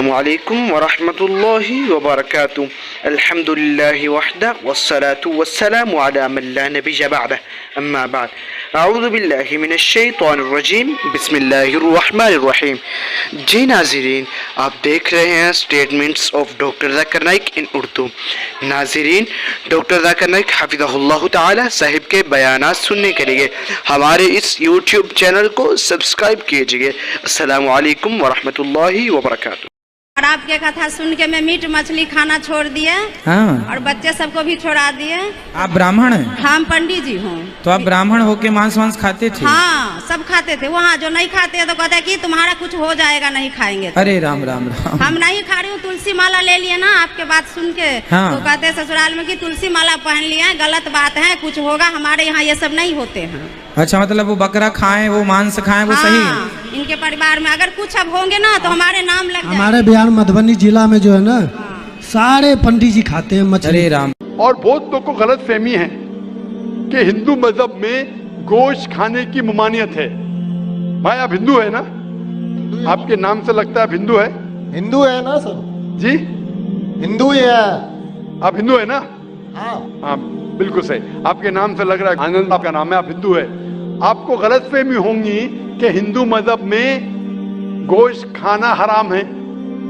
वालेकुम वरहमतुल्लाहि वबरकातुहू। अल्हम्दुलिल्लाहि वहदा वस्सलातु वस्सलामु अला मन ला नबिय्य बअदह, अम्मा बाद। अऊज़ु बिल्लाहि मिनश शैतानिर रजीम, बिस्मिल्लाहिर रहमानिर रहीम। जी नाज़रीन, आप देख रहे हैं statements of doctor Zakir Naik in Urdu. नाज़रीन, डॉक्टर ज़ाकिर नाइक हफ़िज़हुल्लाह ताला साहिब के बयानात सुनने के लिए हमारे इस यूट्यूब चैनल को सब्सक्राइब कीजिए। अस्सलामु अलैकुम वरहमतुल्लाहि वबरकातुहू। और आपके कथा सुन के मैं मीट मछली खाना छोड़ दिए। हाँ। और बच्चे सबको भी छोड़ा दिए। आप ब्राह्मण हैं? हम पंडित जी हूँ। तो आप ब्राह्मण होके मांस वांस खाते थे? हाँ, सब खाते थे। वहाँ जो नहीं खाते तो कहते कि तुम्हारा कुछ हो जाएगा नहीं खाएंगे तो। अरे राम राम राम। हम नहीं खा रही हूँ, तुलसी माला ले लिए ना आपके बात सुन के। हाँ। तो कहते ससुराल में कि तुलसी माला पहन लिए, गलत बात है, कुछ होगा। हमारे यहाँ ये सब नहीं होते हैं। अच्छा, मतलब वो बकरा खाएं, वो मांस खाएं, वो सही है? इनके परिवार में अगर कुछ अब होंगे ना तो हमारे नाम लग जाएगा। हमारे बिहार मधुबनी जिला में जो है ना, सारे पंडित जी खाते हैं मछली। अरे राम। और बहुत लोग को गलत फहमी है कि हिंदू मजहब में गोश्त खाने की ममानियत है। भाई आप हिंदू है ना? आपके नाम से लगता है आप हिंदू है। हिंदू है ना सर? जी हिंदू ही है। आप हिंदू है ना? हाँ। हाँ बिल्कुल सही, आपके नाम से लग रहा है आनंद आपका नाम है, आप हिंदू है। आपको गलत फहमी होंगी कि हिंदू मजहब में गोश्त खाना हराम है।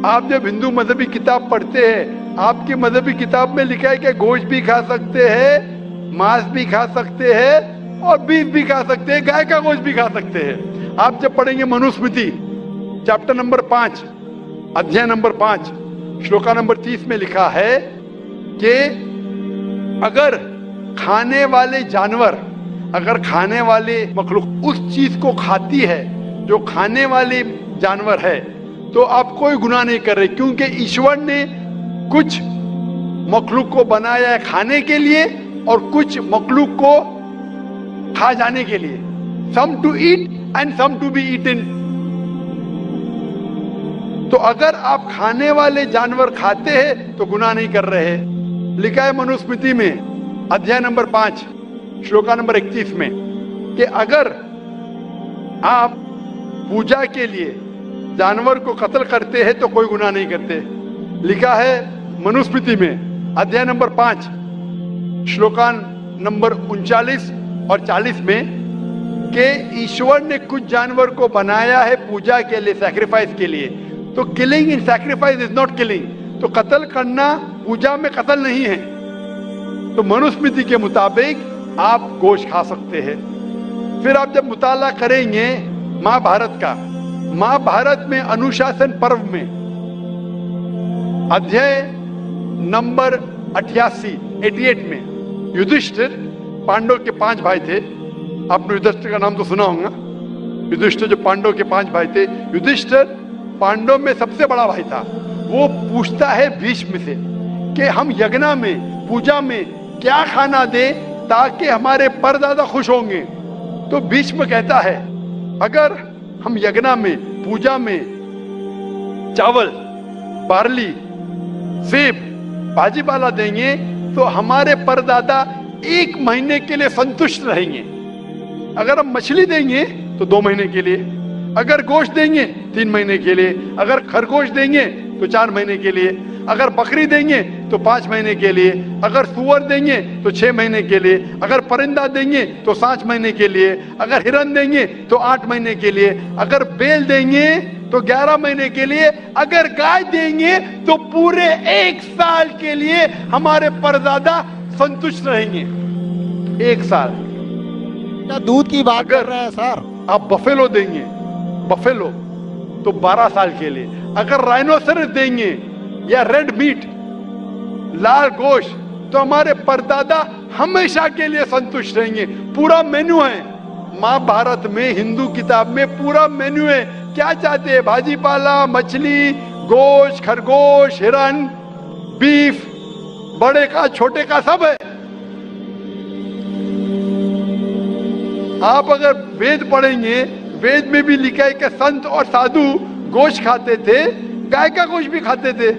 आप जब हिंदू मजहबी किताब पढ़ते हैं, आपकी मजहबी किताब में लिखा है कि गोश्त भी खा सकते हैं, मांस भी खा सकते हैं और बीफ भी खा सकते हैं, गाय का गोश्त भी खा सकते हैं। आप जब पढ़ेंगे मनुस्मृति चैप्टर नंबर 5 अध्याय नंबर 5 श्लोका नंबर 30 में लिखा है कि अगर खाने वाले जानवर, अगर खाने वाले मखलूक उस चीज को खाती है जो खाने वाले जानवर है, तो आप कोई गुनाह नहीं कर रहे, क्योंकि ईश्वर ने कुछ मखलूक को बनाया है खाने के लिए और कुछ मखलूक को खा जाने के लिए। Some to eat and some to be eaten. तो अगर आप खाने वाले जानवर खाते हैं तो गुनाह नहीं कर रहे। लिखा है मनुस्मृति में अध्याय नंबर 5 श्लोका नंबर 31 में कि अगर आप पूजा के लिए जानवर को कत्ल करते हैं तो कोई गुनाह नहीं करते। लिखा है मनुस्मृति में अध्याय नंबर 5 श्लोका नंबर 39 और 40 में कि ईश्वर ने कुछ जानवर को बनाया है पूजा के लिए, सैक्रिफाइस के लिए। तो killing in sacrifice is not killing. तो कत्ल करना पूजा में कत्ल नहीं है। तो मनुस्मृति के मुताबिक आप गोश्त खा सकते हैं। फिर आप जब मुताला करेंगे महाभारत का, महाभारत में अनुशासन पर्व में अध्याय नंबर 88 में युधिष्ठिर, पांडव के 5 भाई थे। आपने युधिष्ठिर का नाम तो सुना होगा। युधिष्ठिर जो पांडव के 5 भाई थे, युधिष्ठिर पांडव में सबसे बड़ा भाई था। वो पूछता है भीष्म से कि हम यज्ञ में, पूजा में क्या खाना दे ताकि हमारे परदादा खुश होंगे। तो भीष्म कहता है अगर हम यज्ञ में, पूजा में चावल, बार्ली, सेब, भाजी पाला देंगे तो हमारे परदादा 1 महीने के लिए संतुष्ट रहेंगे। अगर हम मछली देंगे तो 2 महीने के लिए, अगर गोश्त देंगे 3 महीने के लिए, अगर खरगोश देंगे तो 4 महीने के लिए, अगर बकरी देंगे तो 5 महीने के लिए, अगर सुअर देंगे तो 6 महीने के लिए, अगर परिंदा देंगे तो 7 महीने के लिए, अगर हिरन देंगे तो 8 महीने के लिए, अगर बैल देंगे तो 11 महीने के लिए, अगर गाय देंगे तो पूरे 1 साल के लिए हमारे परदादा संतुष्ट रहेंगे। 1 साल। क्या दूध की बात कर रहे हैं सर? आप बफेलो देंगे, बफेलो तो 12 साल के लिए, अगर राइनोसरस देंगे या रेड मीट, लाल गोश्त, तो हमारे परदादा हमेशा के लिए संतुष्ट रहेंगे। पूरा मेन्यू है महाभारत में, हिंदू किताब में पूरा मेन्यू है। क्या चाहते हैं? भाजी पाला, मछली, गोश्त, खरगोश, हिरन, बीफ, बड़े का छोटे का सब है। आप अगर वेद पढ़ेंगे, वेद में भी लिखा है कि संत और साधु गोश्त खाते थे, गाय का गोश्त भी खाते थे।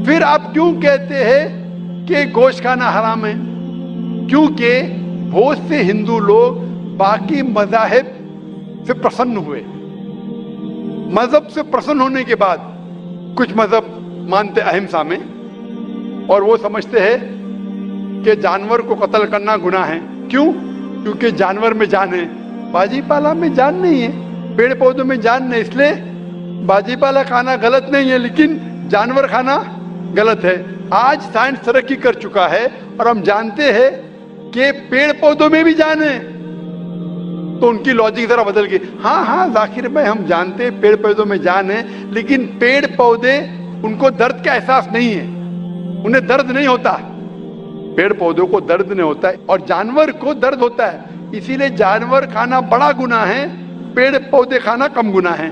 फिर आप क्यों कहते हैं कि गोश्त खाना हराम है? क्योंकि बहुत से हिंदू लोग बाकी मज़ाहिब से प्रसन्न हुए। मजहब से प्रसन्न होने के बाद कुछ मजहब मानते अहिंसा में, और वो समझते हैं कि जानवर को कत्ल करना गुनाह है। क्यों? क्योंकि जानवर में जान है, बाजी पाला में जान नहीं है, पेड़ पौधों में जान नहीं, इसलिए बाजी पाला खाना गलत नहीं है, लेकिन जानवर खाना गलत है। आज साइंस तरक्की कर चुका है और हम जानते हैं कि पेड़ पौधों में भी जान है, तो उनकी लॉजिक जरा बदल गई। हाँ जाकिर भाई, हम जानते हैं पेड़ पौधों में जान है, लेकिन पेड़ पौधे उनको दर्द का एहसास नहीं है, उन्हें दर्द नहीं होता, पेड़ पौधों को दर्द नहीं होता है, और जानवर को दर्द होता है। इसीलिए जानवर खाना बड़ा गुनाह है, पेड़ पौधे खाना कम गुनाह है।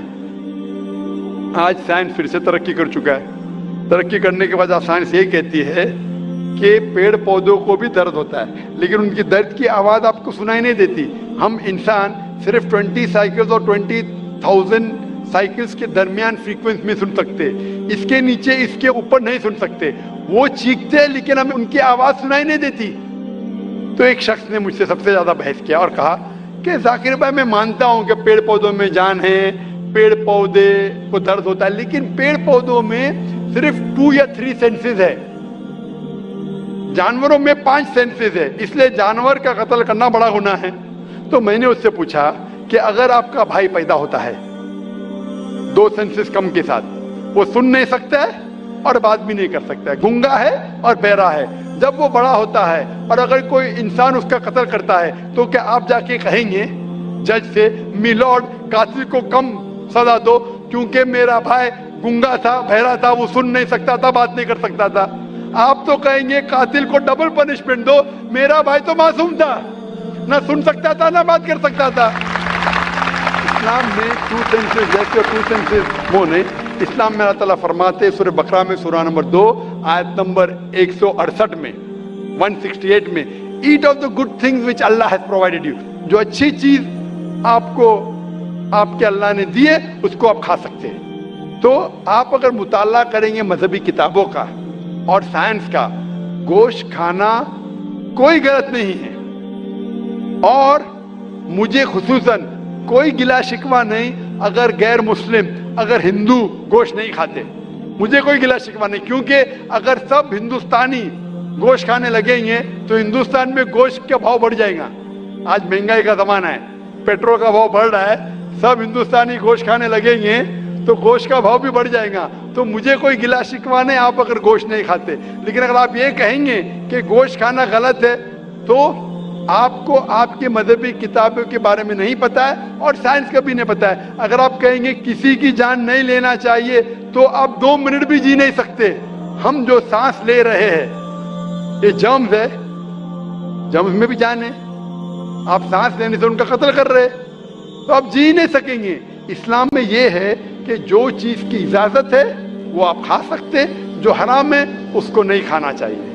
आज साइंस फिर से तरक्की कर चुका है। तरक्की करने के बाद साइंस ये कहती है कि पेड़ पौधों को भी दर्द होता है, लेकिन उनकी दर्द की आवाज आपको सुनाई नहीं देती। हम इंसान सिर्फ 20 साइकिल्स और 20,000 साइकिल्स के दरमियान फ्रीक्वेंसी में सुन सकते, इसके नीचे इसके ऊपर नहीं सुन सकते। वो चीखते हैं लेकिन हमें उनकी आवाज सुनाई नहीं देती। तो एक शख्स ने मुझसे सबसे ज्यादा बहस किया और कहा कि जाकिर भाई, मैं मानता हूं कि पेड़ पौधों में जान है, पेड़ पौधे को दर्द होता है, लेकिन पेड़ पौधों में सिर्फ 2 या 3 सेंसेस है, जानवरों में 5 सेंसेस है, इसलिए जानवर का कत्ल करना बड़ा गुनाह है। तो मैंने उससे पूछा कि अगर आपका भाई पैदा होता है 2 सेंसेस कम के साथ, वो सुन नहीं सकता है और बात भी नहीं कर सकता है, गूंगा है और बहरा है, जब वो बड़ा होता है और अगर कोई इंसान उसका कत्ल करता है, तो क्या आप जाके कहेंगे जज से, मिलॉर्ड कातिल को कम सजा दो क्योंकि मेरा भाई गूंगा था, बहरा था, वो सुन नहीं सकता था, बात नहीं कर सकता था? आप तो कहेंगे कातिल को डबल पनिशमेंट दो, मेरा भाई तो मासूम था, ना सुन सकता था ना बात कर सकता था। इस्लाम में 2 सेंसेस जैसे 2 सेंसेस वो नहीं। इस्लाम में अल्लाह ताला फरमाते सूरह बकरा में सूरह नंबर 2 आयत नंबर 168 में 168 में, eat of the good things which Allah has provided you, जो अच्छी चीज आपको आपके अल्लाह ने दी है उसको आप खा सकते हैं। तो आप अगर मुताला करेंगे मजहबी किताबों का और साइंस का, गोश्त खाना कोई गलत नहीं है, और मुझे खुसूसन कोई गिला शिकवा नहीं अगर गैर मुस्लिम, अगर हिंदू गोश्त नहीं खाते, मुझे कोई गिला शिकवा नहीं, क्योंकि अगर सब हिंदुस्तानी गोश्त खाने लगेंगे तो हिंदुस्तान में गोश्त का भाव बढ़ जाएगा। आज महंगाई का जमाना है, पेट्रोल का भाव बढ़ रहा है, सब हिंदुस्तानी गोश्त खाने लगेंगे तो गोश्त का भाव भी बढ़ जाएगा। तो मुझे कोई गिला शिकवा नहीं आप अगर गोश्त नहीं खाते, लेकिन अगर आप ये कहेंगे कि गोश्त खाना गलत है तो आपको आपके मजहबी किताबों के बारे में नहीं पता है और साइंस का भी नहीं पता है। अगर आप कहेंगे किसी की जान नहीं लेना चाहिए तो आप 2 मिनट भी जी नहीं सकते। हम जो सांस ले रहे हैं ये जर्म्स है, जर्म्स में भी जान है, आप सांस लेने से उनका कत्ल कर रहे हैं तो आप जी नहीं सकेंगे। इस्लाम में यह है कि जो चीज की इजाजत है वो आप खा सकते, जो हराम है उसको नहीं खाना चाहिए।